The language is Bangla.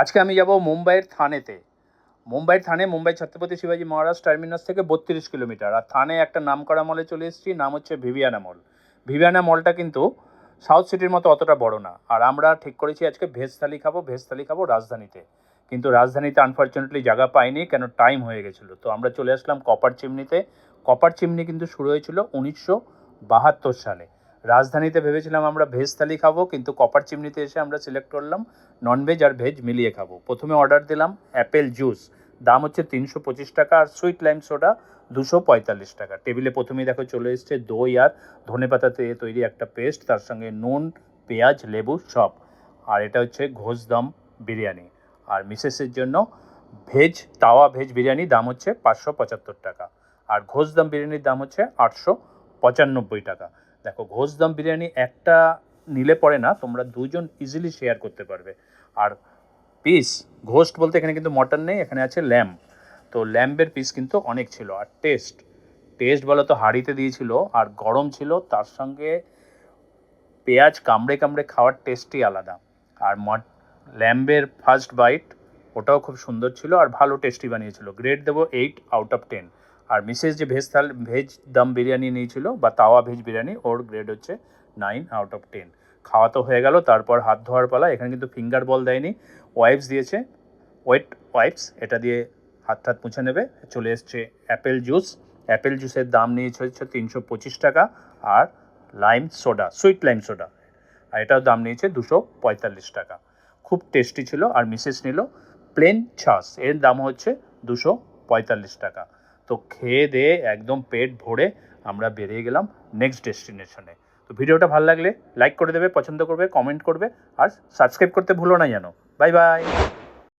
আজকে আমি যাব মুম্বাইয়ের থানেতে। মুম্বাইয়ের থানে, মুম্বাই ছত্রপতি শিবাজি মহারাজ টার্মিনাস থেকে 32 কিলোমিটার। আর থানে একটা নামকরা মলে চলে এসেছি, নাম হচ্ছে ভিভিয়ানা মল। ভিভিয়ানা মলটা কিন্তু সাউথ সিটির মতো অতটা বড় না। আর আমরা ঠিক করেছি আজকে ভেজ থালি খাবো রাজধানীতে। কিন্তু রাজধানীতে আনফর্চুনেটলি জায়গা পাইনি, কেন টাইম হয়ে গেছিলো। তো আমরা চলে আসলাম কপার চিমনিতে। কপার চিমনি কিন্তু শুরু হয়েছিল 1972 সালে। রাজধানীতে ভেবেছিলাম আমরা ভেজ থালি খাবো, কিন্তু কপার চিমনিতে এসে আমরা সিলেক্ট করলাম ননভেজ আর ভেজ মিলিয়ে খাবো। প্রথমে অর্ডার দিলাম অ্যাপেল জুস, দাম হচ্ছে 325 টাকা, আর সুইট লাইম সোডা 245 টাকা। টেবিলে প্রথমেই দেখো চলে এসছে দই আর ধনেপাতাতে তৈরি একটা পেস্ট, তার সঙ্গে নুন, পেঁয়াজ, লেবু সব। আর এটা হচ্ছে ঘোষ দম বিরিয়ানি। আর মিসেসের জন্য ভেজ তাওয়া ভেজ বিরিয়ানি, দাম হচ্ছে 575 টাকা। আর ঘোষ দম বিরিয়ানির দাম হচ্ছে 895 টাকা। দেখো, ঘোষ দম বিরিয়ানি একটা নিলে পরে না, তোমরা দুজন ইজিলি শেয়ার করতে পারবে। আর পিস, ঘোস্ট বলতে এখানে কিন্তু মটন নেই, এখানে আছে ল্যাম্ব। তো ল্যাম্বের পিস কিন্তু অনেক ছিল। আর টেস্ট বলো তো হাঁড়িতে দিয়েছিল আর গরম ছিল, তার সঙ্গে পেঁয়াজ কামড়ে কামড়ে খাওয়ার টেস্টই আলাদা। আর ল্যাম্বের ফার্স্ট বাইট ওটাও খুব সুন্দর ছিল আর ভালো টেস্টি বানিয়েছিল। গ্রেড দেবো 8/10। আর মিসেস যে ভেজ দম বিরিয়ানি নিয়েছিল বা তাওয়া ভেজ বিরিয়ানি, ওর গ্রেড হচ্ছে 9/10। খাওয়া তো হয়ে গেল, তারপর হাত ধোয়ার পালা। এখানে কিন্তু ফিঙ্গার বল দেয়নি, ওয়াইপস দিয়েছে, ওয়েট ওয়াইপস, এটা দিয়ে হাত মুছে নেবে। চলে এসছে অ্যাপেল জুসের দাম নিয়েছে হচ্ছে 325 টাকা। আর lime soda, sweet lime soda, আর এটার দাম নিয়েছে 245 টাকা। খুব টেস্টি ছিল। আর মিসেস নিল প্লেন ছাস, এর দাম হচ্ছে 245 টাকা। তো খেয়ে দিয়ে একদম পেট ভরে আমরা বেরিয়ে গেলাম নেক্সট ডেস্টিনেশনে। তো ভিডিওটা ভালো লাগলে লাইক করে দেবে, পছন্দ করবে, কমেন্ট করবে, আর সাবস্ক্রাইব করতে ভুলো না যেন। Bye bye.